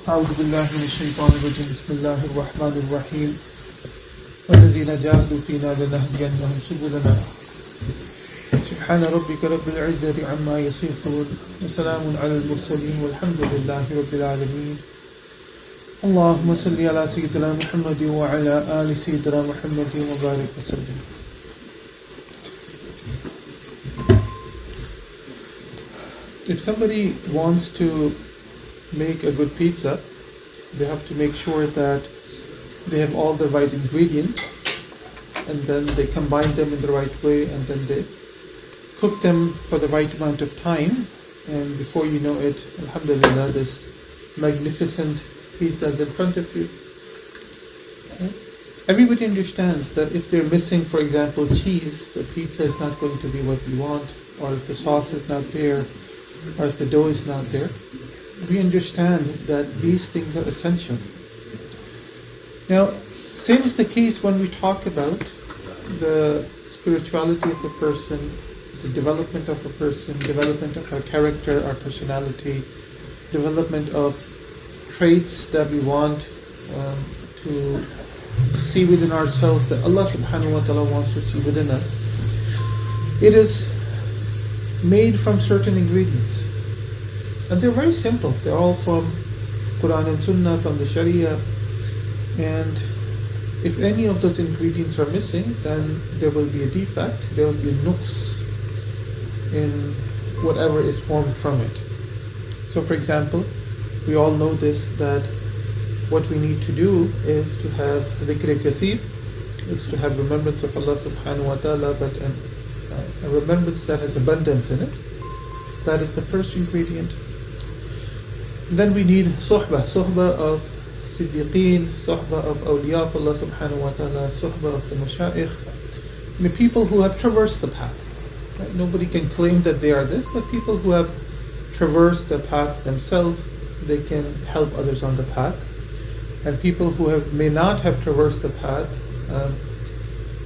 أعوذ بالله من الشيطان الرجيم بسم الله الرحمن الرحيم والذين جاهدوا فينا لنهدينهم سبلنا سبحان ربك رب العزة عما يصفون وسلام على المرسلين والحمد لله رب العالمين اللهم صل على سيدنا محمد وعلى آل سيدنا محمد وبارك وسلم. If somebody wants to make a good pizza, they have to make sure that they have all the right ingredients, and then they combine them in the right way, and then they cook them for the right amount of time, and before you know it, alhamdulillah, this magnificent pizza is in front of you. Everybody understands that if they're missing, for example, cheese, the pizza is not going to be what we want, or if the sauce is not there, or if the dough is not there. We understand that these things are essential. Now, same is the case when we talk about the spirituality of a person, the development of a person, development of our character, our personality, development of traits that we want to see within ourselves, that Allah subhanahu wa ta'ala wants to see within us. It is made from certain ingredients. And they're very simple. They're all from Quran and Sunnah, from the Sharia. And if any of those ingredients are missing, then there will be a defect, there will be a nuqs in whatever is formed from it. So for example, we all know this, that what we need to do is to have dhikr kathir, is to have remembrance of Allah subhanahu wa ta'ala, but a remembrance that has abundance in it. That is the first ingredient. Then we need suhbah of siddiqeen, suhbah of awliya of Allah subhanahu wa ta'ala, suhbah of the mushaykh, the people who have traversed the path. Right? Nobody can claim that they are this, but people who have traversed the path themselves, they can help others on the path. And people who may not have traversed the path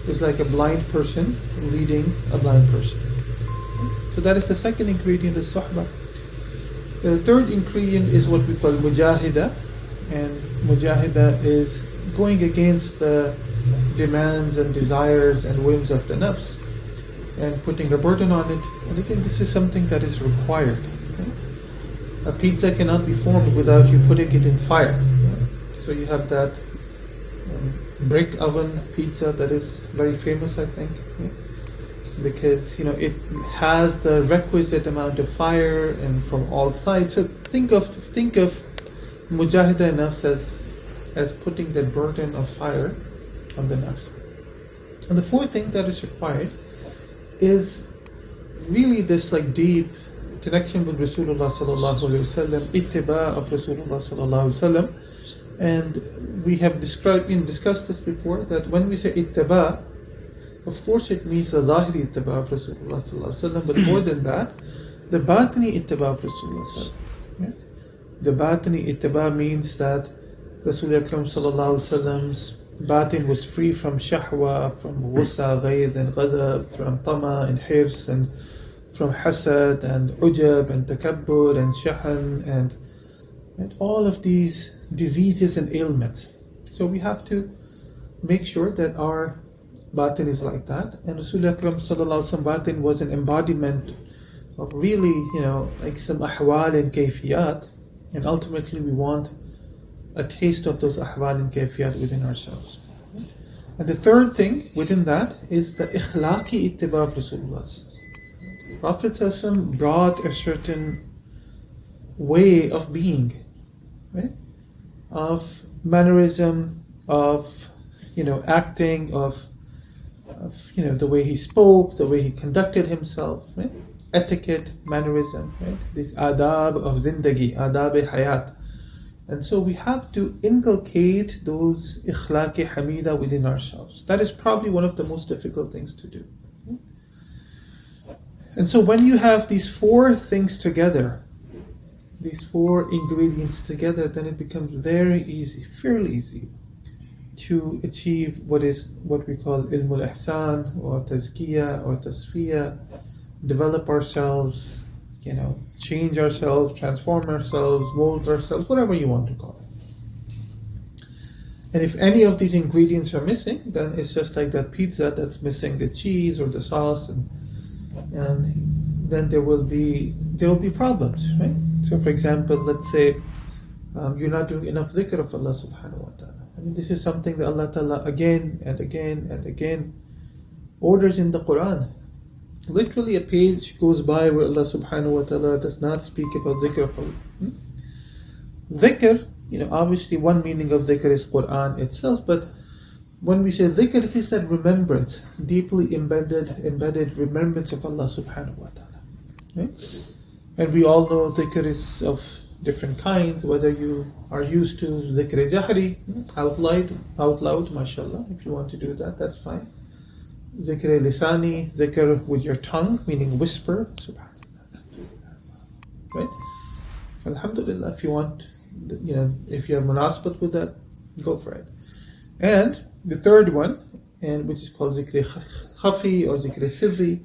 is like a blind person leading a blind person. So that is the second ingredient, is suhbah. The third ingredient is what we call mujahida, and mujahida is going against the demands and desires and whims of the nafs and putting a burden on it. And again, this is something that is required. A pizza cannot be formed without you putting it in fire. So you have that brick oven pizza that is very famous, I think, because it has the requisite amount of fire and from all sides. So think of mujahida nafs as putting the burden of fire on the nafs. And the fourth thing that is required is really this deep connection with Rasulullah sallallahu alaihi wasallam, ittiba of Rasulullah sallallahu alaihi wasallam. And we have discussed this before, that when we say ittiba, of course it means the zahiri ittiba of Rasulullah sallallahu alaihi wasallam, but more than that, the batini ittiba of Rasulullah sallallahu alaihi wasallam. Right? The batini ittiba means that Rasulullah sallallahu alaihi wasallam's batin was free from shahwa, from ghussa, ghayd and ghadab, from tama and hirs, and from hasad and ujab and takabbur and shahan and all of these diseases and ailments. So we have to make sure that our batin is like that. And Rasulullah sallallahu alaihi wasallam batin was an embodiment of really, like some ahwal and kayfiyat. And ultimately we want a taste of those ahwal and kayfiyat within ourselves. And the third thing within that is the ikhlaqi ittiba of Rasulullah. Prophet sallallahu alaihi wasallam brought a certain way of being, right? Of mannerism, of acting, of the way he spoke, the way he conducted himself, right? Etiquette, mannerism, right? This adab of zindagi, adab-e-hayat. And so we have to inculcate those ikhlaq-e hamida within ourselves. That is probably one of the most difficult things to do. And so when you have these four things together, these four ingredients together, then it becomes very easy, fairly easy, to achieve what we call ilmul ihsan or tazkiyah or tasfiyah, develop ourselves, change ourselves, transform ourselves, mold ourselves, whatever you want to call it. And if any of these ingredients are missing, then it's just like that pizza that's missing the cheese or the sauce, and then there will be problems, right? So, for example, let's say you're not doing enough dhikr of Allah subhanahu wa ta'ala. I mean, this is something that Allah ta'ala again and again and again orders in the Quran. Literally a page goes by where Allah subhanahu wa ta'ala does not speak about dhikr of Allah. Dhikr, obviously one meaning of dhikr is Quran itself, but when we say dhikr, it is that remembrance, deeply embedded remembrance of Allah subhanahu wa ta'ala. Right? And we all know dhikr is of different kinds, whether you are used to dhikr jahri, out loud, mashallah, if you want to do that, that's fine. Dhikr lisani, dhikr with your tongue, meaning whisper, subhanallah. Right? Alhamdulillah, if you want, if you have munasbat with that, go for it. And the third one, which is called dhikr khafi or dhikr sirri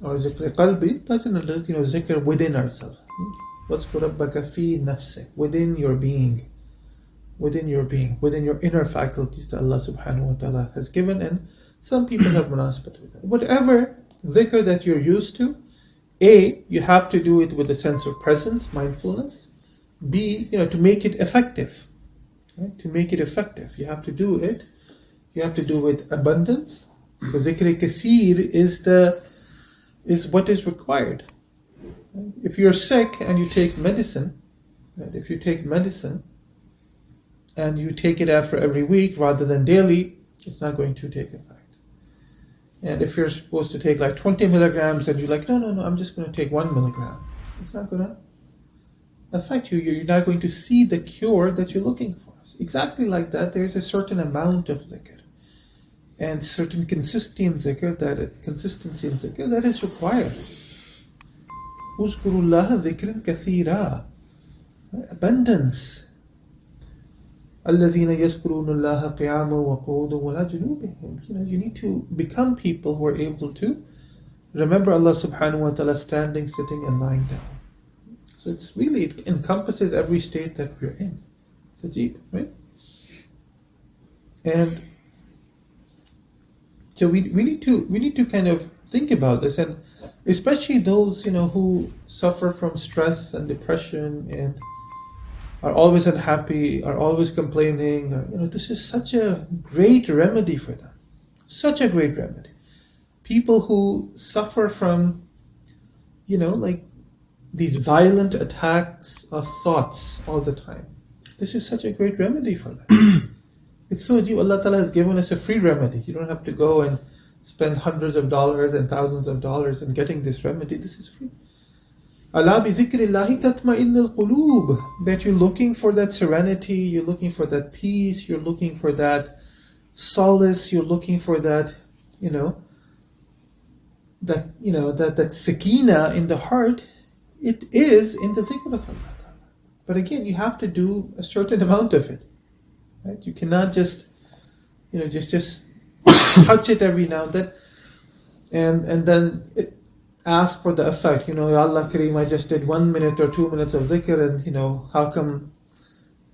or dhikr qalbi, that's another, dhikr within ourselves. وَاذْكُرْ رَبَّكَ فِي نَفْسِكَ, within your being, within your inner faculties that Allah subhanahu wa ta'ala has given, and some people have munasbat with that. Whatever dhikr that you're used to, A, you have to do it with a sense of presence, mindfulness. B, to make it effective. Right? To make it effective, you have to do it. You have to do it abundance, because dhikr kaseer is what is required. If you're sick and you take medicine, right? If you take medicine and you take it after every week rather than daily, it's not going to take effect. And if you're supposed to take like 20 milligrams and you're like, no, I'm just going to take 1 milligram, it's not going to affect you. You're not going to see the cure that you're looking for. So exactly like that, there's a certain amount of dhikr and certain consistency in dhikr that is required. اذكروا الله ذكرا كثيرا, abundance. الذين يذكرون الله قياما وقعودا وعلى جنوبهم. You need to become people who are able to remember Allah subhanahu wa ta'ala standing, sitting, and lying down. So it encompasses every state that we're in. It's ajib, right? And so we need to kind of think about this, and especially those who suffer from stress and depression and are always unhappy, are always complaining. This is such a great remedy for them. Such a great remedy. People who suffer from, like these violent attacks of thoughts all the time. This is such a great remedy for them. It's so deep. Allah Ta'ala has given us a free remedy. You don't have to go and spend hundreds of dollars and thousands of dollars in getting this remedy. This is free. Ala bi dhikrillahi tatma'innul qulub. That you're looking for that serenity, you're looking for that peace, you're looking for that solace, you're looking for that, that sakina in the heart. It is in the zikr of Allah. But again, you have to do a certain amount of it. Right? You cannot just touch it every now and then, and then ask for the effect. Ya Allah Kareem, I just did 1 minute or 2 minutes of dhikr, and how come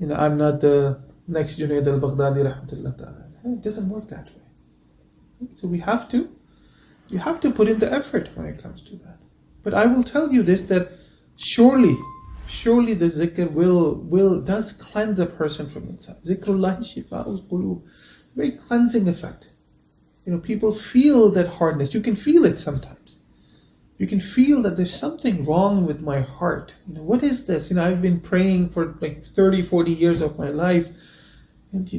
I'm not the next Junaid al-Baghdadi rahmatullah ta'ala. It doesn't work that way. So you have to put in the effort when it comes to that. But I will tell you this, that surely the zikr does cleanse a person from inside. Zikrullahi shifa'ul qulub. Very cleansing effect. People feel that hardness. You can feel it sometimes. You can feel that there's something wrong with my heart. What is this? I've been praying for like 30, 40 years of my life, and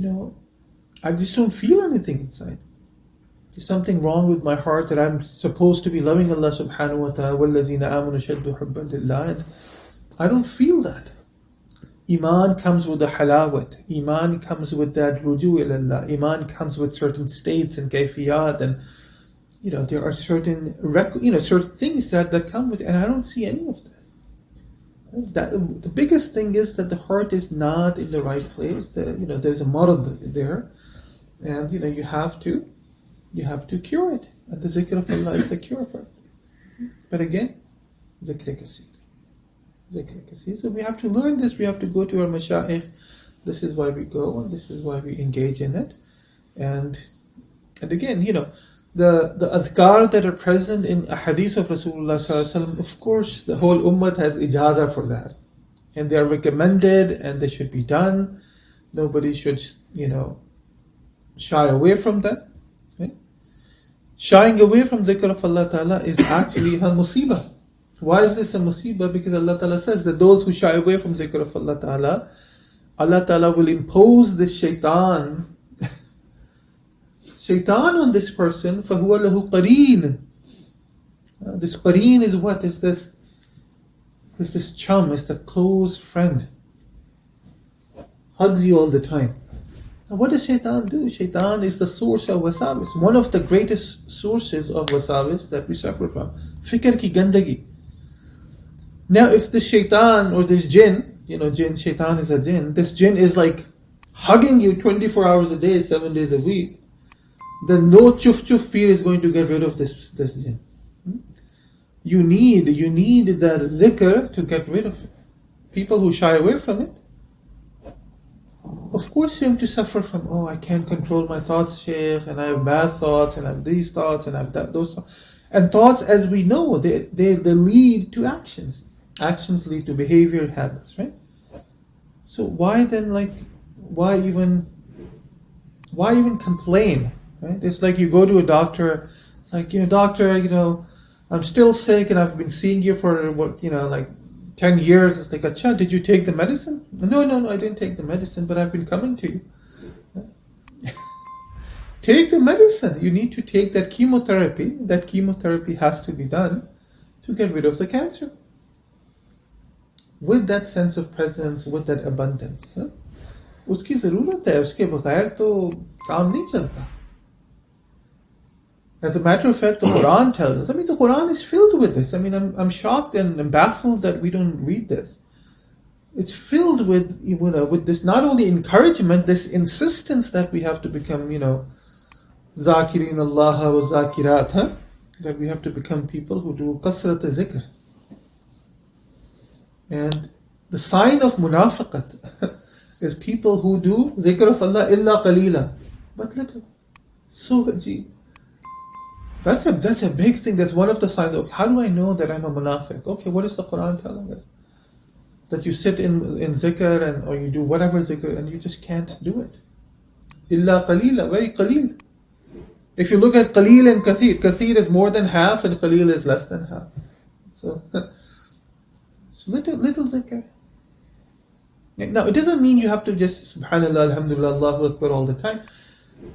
I just don't feel anything inside. There's something wrong with my heart, that I'm supposed to be loving Allah subhanahu wa ta'ala, وَالَّذِينَ آمَنُوا شَدُّ حُبًّا لِلَّهِ, and I don't feel that. Iman comes with the halawat. Iman comes with that ruju ilallah. Iman comes with certain states and kayfiyat, and there are certain things that come with it, and I don't see any of this. The biggest thing is that the heart is not in the right place. There's a marad there, and you have to cure it. And the zikr of Allah is the cure for it. But again, Dhikr kaseer. Dhikr kaseer. So we have to learn this, we have to go to our mashayikh. This is why we go, and this is why we engage in it. And again, the adhkar that are present in a hadith of Rasulullah sallallahu alaihi wasallam, of course, the whole ummah has ijazah for that. And they are recommended and they should be done. Nobody should, shy away from that. Right? Shying away from dhikr of Allah Ta'ala is actually a musibah. Why is this a musibah? Because Allah Ta'ala says that those who shy away from dhikr of Allah Ta'ala, Allah Ta'ala will impose this shaitan on this person. فَهُوَ لَهُ قَرِينٌ. This qareen is what? Is this chum, is the close friend. Hugs you all the time. Now what does shaitan do? Shaitan is the source of wasawis. One of the greatest sources of wasawis that we suffer from. Fikr ki gandagi. Now if this shaitan or this jinn, shaitan is a jinn, this jinn is like hugging you 24 hours a day, 7 days a week, then no chuf fear is going to get rid of this jinn. You need that dhikr to get rid of it. People who shy away from it, of course you have to suffer from, I can't control my thoughts, Shaykh, and I have bad thoughts, and I have these thoughts, and I have those thoughts. And thoughts, as we know, they lead to actions. Actions lead to behavior habits, right? So why then, why even complain, right? It's like you go to a doctor, it's like, doctor, I'm still sick and I've been seeing you for 10 years. It's like, Acha, did you take the medicine? No, I didn't take the medicine, but I've been coming to you. Take the medicine. You need to take that chemotherapy. That chemotherapy has to be done to get rid of the cancer. With that sense of presence, with that abundance. उसकी ज़रूरत है, उसके बगैर तो काम नहीं चलता. As a matter of fact, the Quran tells us. The Quran is filled with this. I'm shocked and baffled that we don't read this. It's filled with this not only encouragement, this insistence that we have to become, zakirin Allah wa zakirat, that we have to become people who do kasrat zikr. And the sign of munafiqat is people who do zikr of Allah illa qalila, but little. So ajib. That's a big thing. That's one of the signs. Okay, how do I know that I'm a munafiq? Okay, what is the Quran telling us? That you sit in zikr or you do whatever zikr and you just can't do it. Illa qalila, very qalil. If you look at qalil and kathir is more than half and qalil is less than half. So little zikr. Now it doesn't mean you have to just subhanallah, alhamdulillah, Allahu Akbar all the time.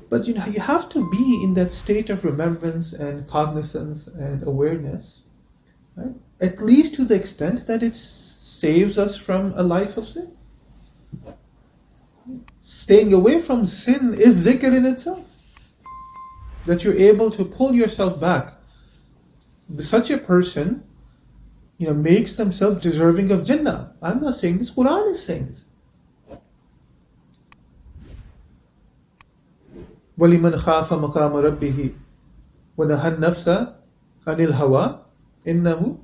But you have to be in that state of remembrance and cognizance and awareness, right? At least to the extent that it saves us from a life of sin. Staying away from sin is zikr in itself. That you're able to pull yourself back. Such a person, makes themselves deserving of Jannah. I'm not saying this, Quran is saying this. وَلِمَنْ خَافَ مَقَامَ رَبِّهِ وَنَهَى النَّفْسَ عَنِ الْهَوَىٰ إِنَّهُ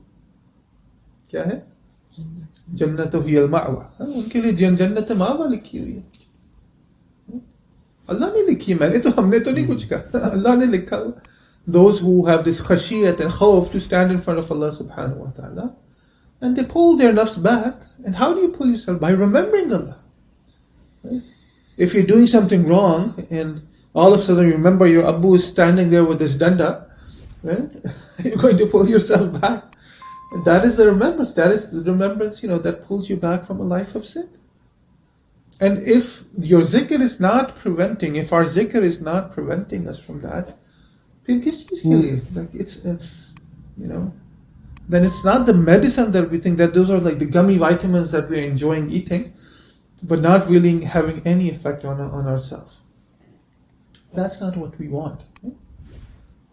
क्या है? जन्नत ही अलमावा. उनके लिए जन्नत मावा लिखी हुई है. अल्लाह ने लिखी है, हमने तो नहीं कुछ कहा. अल्लाह ने लिखा हुआ. Those who have this khashiyat and khawf to stand in front of Allah subhanahu wa ta'ala, and they pull their nafs back. And how do you pull yourself? By remembering Allah. Right? If you're doing something wrong and all of a sudden you remember your Abu is standing there with this danda, right? You're going to pull yourself back. And that is the remembrance. That is the remembrance, that pulls you back from a life of sin. And if your zikr is not preventing, if our zikr is not preventing us from that, then it's not the medicine that we think that those are like the gummy vitamins that we're enjoying eating, but not really having any effect on ourselves. That's not what we want.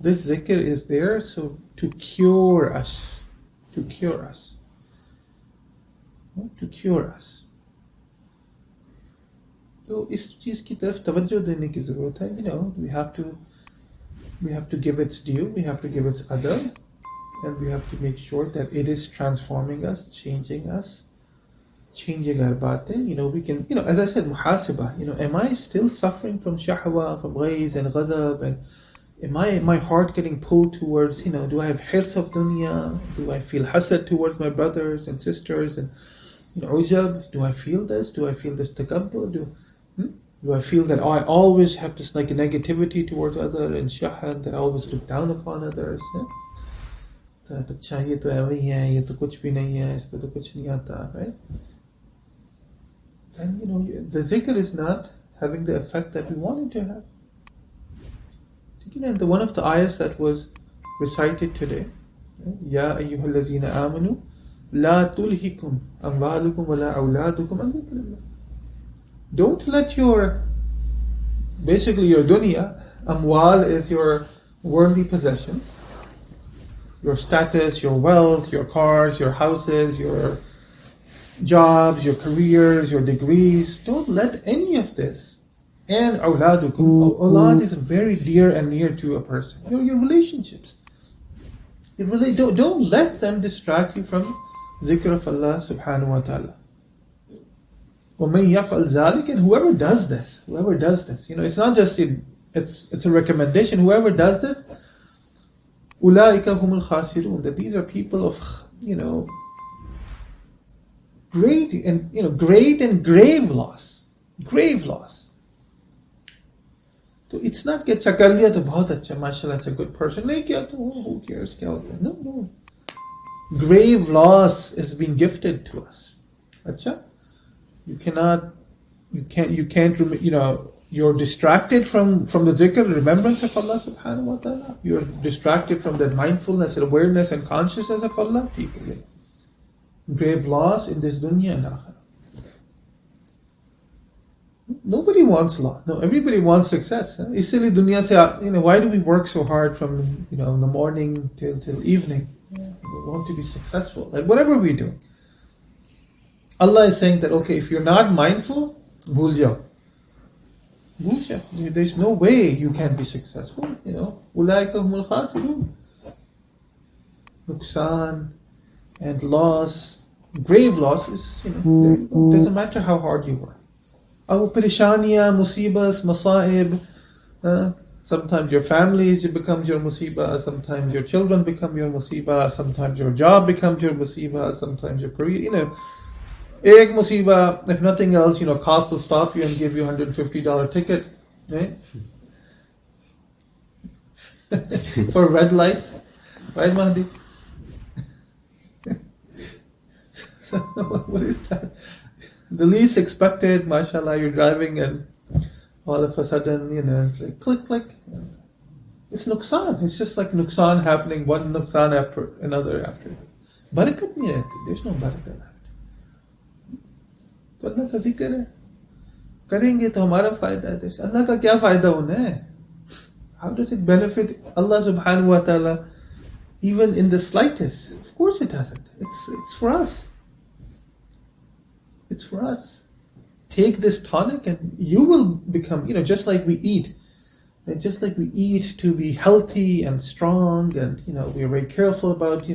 This zikr is there to cure us. To cure us. तो इस चीज़ की तरफ तवज्जो देने की ज़रूरत है. We have to give its due, we have to give its adab, and we have to make sure that it is transforming us, changing our batin. We can, as I said, muhasibah. Am I still suffering from shahwa, from ghayz and ghazab, and am my heart getting pulled towards, do I have hirs of dunya? Do I feel hasad towards my brothers and sisters? And ujab, do I feel this? Do I feel this takabbur? Do I feel that I always have this like negativity towards others, and shahad, that I always look down upon others? अच्छा ये तो ऐसे ही है, ये तो कुछ भी नहीं है, इसको तो कुछ नहीं आता, right? And the dhikr is not having the effect that we want it to have. And one of the ayahs that was recited today, Ya ayyuhal lazina amanu, la tulhikum amwalukum wa la awladukum an dhikrillah. Don't let your dunya, amwal is your worldly possessions, your status, your wealth, your cars, your houses, your jobs, your careers, your degrees. Don't let any of this. And awladukum. Awlad is very dear and near to a person. Your relationships. Don't let them distract you from dhikr of Allah subhanahu wa ta'ala. وَمَنْ يَفْعَلْ ذَلِكَ, and whoever does this, it's not just it's a recommendation. Whoever does this, أُولَٰئِكَ هُمُ الْخَاسِرُونَ, that these are people of great and grave loss. So it's not कि अच्छा कर लिया तो बहुत अच्छा, mashallah, it's a good person, नहीं किया तो who cares, क्या होता है? No. Grave loss is being gifted to us. अच्छा, you can't, you're distracted from the dhikr, remembrance of Allah subhanahu wa ta'ala. You're distracted from that mindfulness and awareness and consciousness of Allah. People get grave loss in this dunya and akhirah. Nobody wants loss. No, everybody wants success. Isliye dunya se, why do we work so hard from, in the morning till evening? We want to be successful. Like whatever we do. Allah is saying that, okay, if you're not mindful, bhul jao. There's no way you can be successful. Ulaika humul khasirun. Nuksan and loss, grave loss is, there you go. Doesn't matter how hard you work. Aw perishaniya, musibas, masaib. Sometimes your families becomes your musibah. Sometimes your children become your musibah. Sometimes your job becomes your musibah. Sometimes your career. Ek musibah, if nothing else, cop will stop you and give you $150 ticket, right? For red lights, right, Mahdi? So what is that? The least expected, mashallah, you're driving and all of a sudden, it's like click, click. It's nuksan. It's just like nuksan happening, one nuksan after another after. Barakat nahi rehti. There's no barakat. तो अल्लाह का जिक्र है, करेंगे तो हमारा फायदा है. अल्लाह का क्या फायदा होना है? How does it benefit Allah subhanahu wa ta'ala even in the slightest? Of course it doesn't. It's for us. It's for us. Take this tonic and you will become, just like we eat. And just like we eat to be healthy and strong, and we're very careful about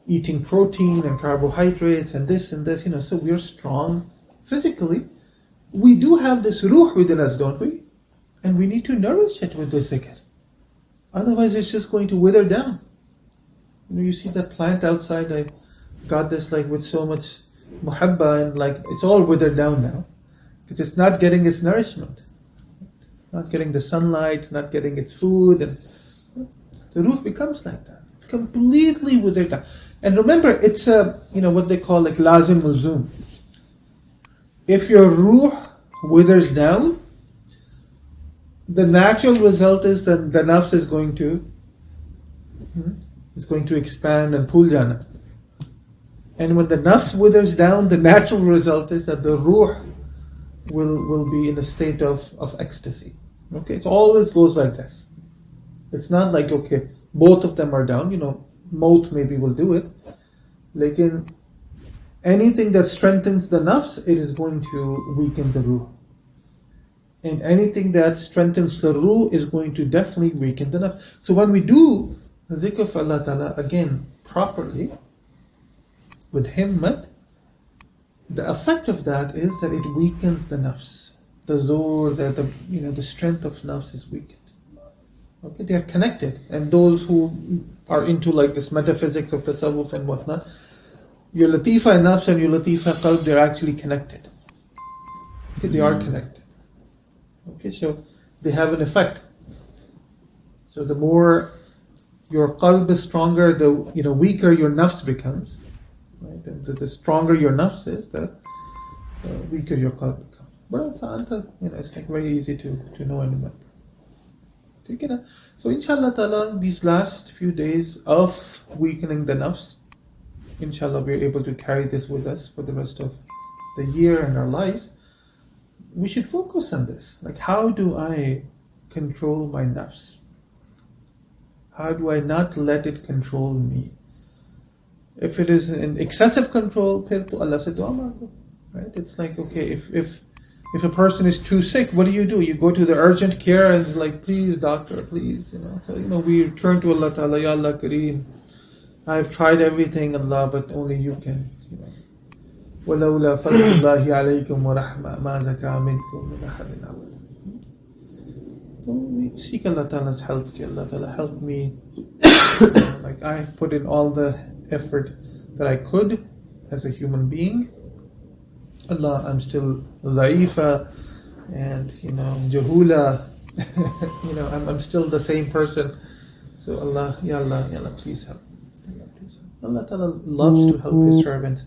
eating protein and carbohydrates and this, so we're strong physically. We do have this ruh within us, don't we? And we need to nourish it with the zikr. Otherwise it's just going to wither down. You see that plant outside, I got this with so much muhabba, and it's all withered down now. Because it's not getting its nourishment. Not getting the sunlight, not getting its food, and the root becomes like that. Completely withered down. And remember, it's what they call lazim mulzum. If your ruh withers down, the natural result is that the nafs is going to expand and pull jana. And when the nafs withers down, the natural result is that the ruh will be in a state of ecstasy. Okay, it always goes like this. It's not like, okay, both of them are down, maut maybe will do it. Like anything that strengthens the nafs, it is going to weaken the ruh. And anything that strengthens the ruh is going to definitely weaken the nafs. So when we do the zikr of Allah Ta'ala, again, properly, with himmat, the effect of that is that it weakens the nafs. The zor, the strength of nafs is weakened. Okay, they are connected. And those who are into like this metaphysics of tasawwuf and whatnot, your latifa nafs and your latifa qalb, they're actually connected. Okay, they are connected. Okay, so they have an effect. So the more your qalb is stronger, the weaker your nafs becomes. Right? And the stronger your nafs is, the weaker your qalb becomes. But it's like very easy to know and remember. So inshallah ta'ala, these last few days of weakening the nafs, inshallah we're able to carry this with us for the rest of the year and our lives. We should focus on this. Like, how do I control my nafs? How do I not let it control me? If it is in excessive control, phir to Allah se dua mango. Right? It's like, okay, if a person is too sick, what do? You go to the urgent care and it's like, please doctor, please, So, we turn to Allah Ta'ala, Ya Allah Kareem. I've tried everything, Allah, but only you can, وَلَوْلَا فَضْلُ اللَّهِ عَلَيْكُمْ وَرَحْمَةٌ مَا زَكَى مِنْكُمْ مِنْ أَحَدٍ أَبَدًا. So we seek Allah Ta'ala's help. Allah Ta'ala help me. Like, I've put in all the effort that I could as a human being. Allah, I'm still dhaifa and jahula. I'm still the same person. So Allah, Ya Allah, please help. Allah Ta'ala loves to help His servants,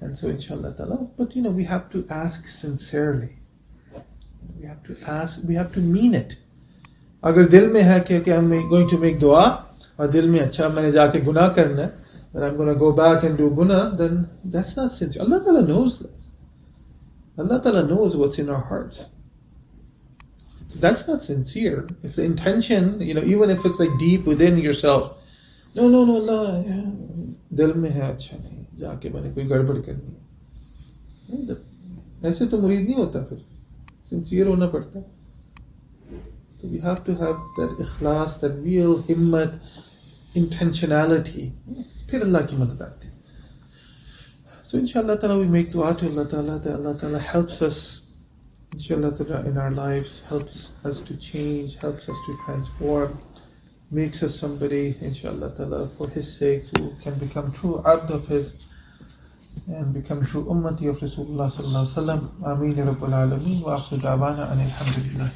and so inshallah Ta'ala. But we have to ask sincerely. We have to ask. We have to mean it. Agar dil mein hai कि I'm going to make dua, और dil mein अच्छा मैंने जाके गुनाह करना, that I'm going to go back and do guna, then that's not sincere. Allah Ta'ala knows this. Allah Ta'ala knows what's in our hearts. That's not sincere. If the intention, even if it's like deep within yourself, no, Allah, dil mein hai अच्छा नहीं, जाके मैंने कोई गड़बड़ करनी. ऐसे तो मुरीद नहीं होता फिर. Sincere होना पड़ता. So we have to have that ikhlas, that real himmat, intentionality. फिर अल्लाह की मदद आती है. So inshallah ta'ala we make dua to Allah ta'ala that Allah ta'ala helps us, inshallah ta'ala, in our lives, helps us to change, helps us to transform, makes us somebody, inshallah ta'ala, for His sake, who can become true abd of His and become true ummati of Rasulullah sallallahu alaihi wasallam. Ameen ya Rabbal Alameen. Wa akhiru da'wana anil hamdulillah.